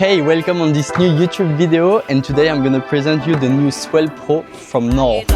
Hey, welcome on this new YouTube video, and today I'm gonna present you the new Swell Pro from North.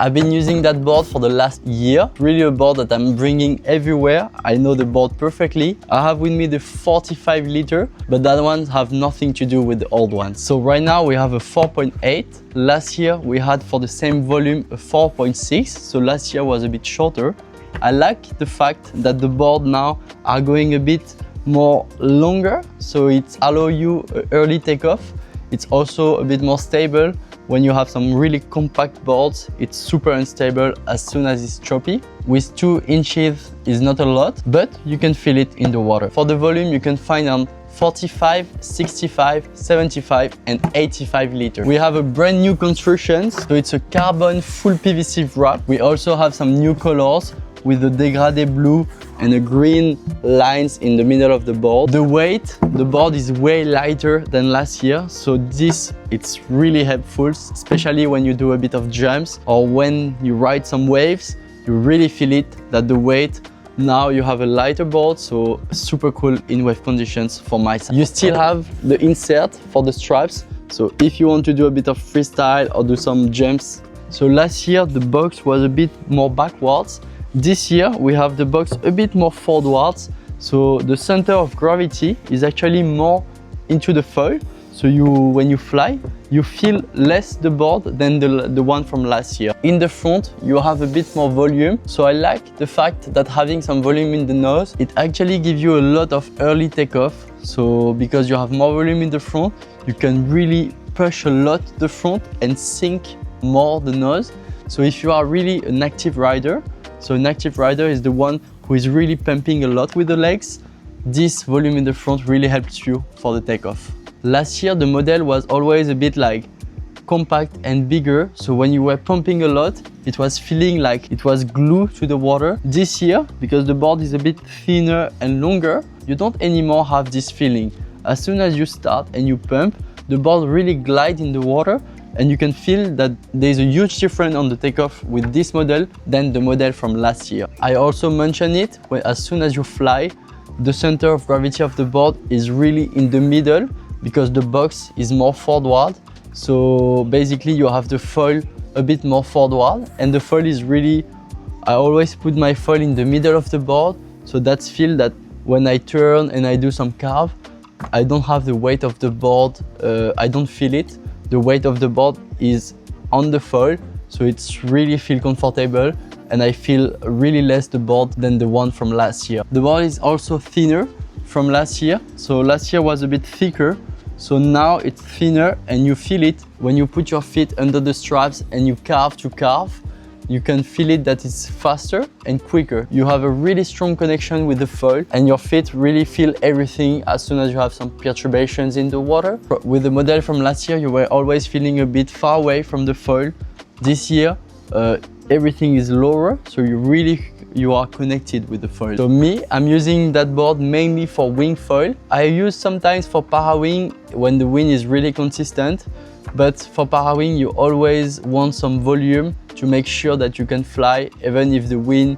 I've been using that board for the last year. Really a board that I'm bringing everywhere. I know the board perfectly. I have with me the 45 liter, but that one have nothing to do with the old one. So right now we have a 4.8. Last year we had for the same volume a 4.6. So last year was a bit shorter. I like the fact that the board now are going a bit more longer. So it allows you early takeoff. It's also a bit more stable. When you have some really compact boards, it's super unstable as soon as it's choppy. With 2 inches is not a lot, but you can feel it in the water. For the volume, you can find on 45, 65, 75 and 85 liters. We have a brand new construction, so it's a carbon full PVC wrap. We also have some new colors with the degradé blue and the green lines in the middle of the board. The weight, the board is way lighter than last year, so it's really helpful, especially when you do a bit of jumps or when you ride some waves. You really feel it, that the weight. Now you have a lighter board, so super cool in wave conditions for my side. You still have the insert for the straps, so if you want to do a bit of freestyle or do some jumps. So last year the box was a bit more backwards. This year we have the box a bit more forwards, so the center of gravity is actually more into the foil. So when you fly, you feel less the board than the one from last year. In the front, you have a bit more volume. So I like the fact that having some volume in the nose, it actually gives you a lot of early takeoff. So because you have more volume in the front, you can really push a lot the front and sink more the nose. So if you are really an active rider, so an active rider is the one who is really pumping a lot with the legs, this volume in the front really helps you for the takeoff. Last year the model was always a bit like compact and bigger, so when you were pumping a lot, it was feeling like it was glued to the water. This year, because the board is a bit thinner and longer, you don't anymore have this feeling. As soon as you start and you pump, the board really glides in the water, and you can feel that there's a huge difference on the takeoff with this model than the model from last year. I also mentioned it, as soon as you fly, the center of gravity of the board is really in the middle because the box is more forward. So basically you have the foil a bit more forward, and the foil is really, I always put my foil in the middle of the board, so that's feel that when I turn and I do some carve, I don't have the weight of the board, I don't feel it. The weight of the board is on the foil, so it's really feel comfortable, and I feel really less the board than the one from last year. The board is also thinner from last year, so last year was a bit thicker, so now it's thinner, and you feel it when you put your feet under the straps and you carve to carve. You can feel it that it's faster and quicker. You have a really strong connection with the foil, and your feet really feel everything as soon as you have some perturbations in the water. With the model from last year, you were always feeling a bit far away from the foil. This year, everything is lower, so you are connected with the foil. So me, I'm using that board mainly for wing foil. I use sometimes for para wing when the wind is really consistent, but for para wing you always want some volume to make sure that you can fly even if the wind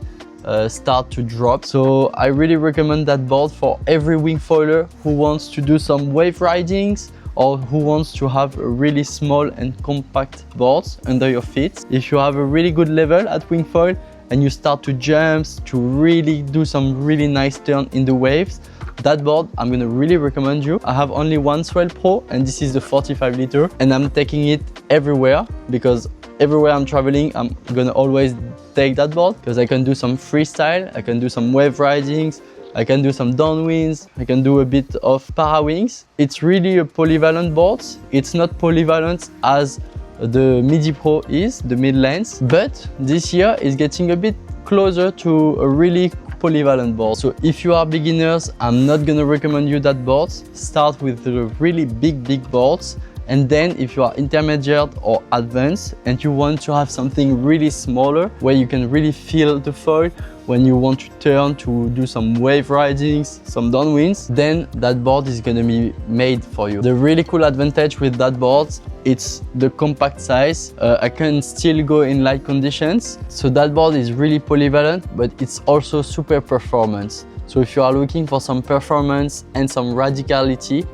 start to drop. So I really recommend that board for every wing foiler who wants to do some wave ridings or who wants to have a really small and compact boards under your feet. If you have a really good level at wing foil and you start to jump, to really do some really nice turn in the waves, that board I'm gonna really recommend you. I have only one Swell Pro, and this is the 45 liter, and I'm taking it everywhere because everywhere I'm traveling, I'm gonna always take that board because I can do some freestyle, I can do some wave ridings, I can do some downwinds, I can do a bit of para wings. It's really a polyvalent board. It's not polyvalent as the Midi Pro is, the mid-length, but this year is getting a bit closer to a really polyvalent board. So if you are beginners, I'm not gonna recommend you that board. Start with the really big boards And then if you are intermediate or advanced and you want to have something really smaller where you can really feel the foil when you want to turn to do some wave ridings, some downwinds, then that board is going to be made for you. The really cool advantage with that board, it's the compact size. I can still go in light conditions. So that board is really polyvalent, but it's also super performance. So if you are looking for some performance and some radicality,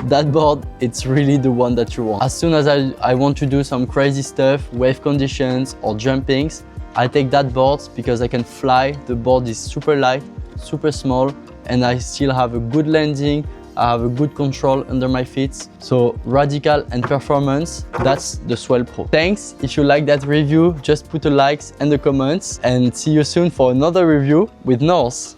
that board, it's really the one that you want. As soon as I want to do some crazy stuff, wave conditions or jumpings, I take that board because I can fly. The board is super light, super small, and I still have a good landing. I have a good control under my feet. So radical and performance, that's the Swell Pro. Thanks. If you like that review, just put a like and the comments, and see you soon for another review with North.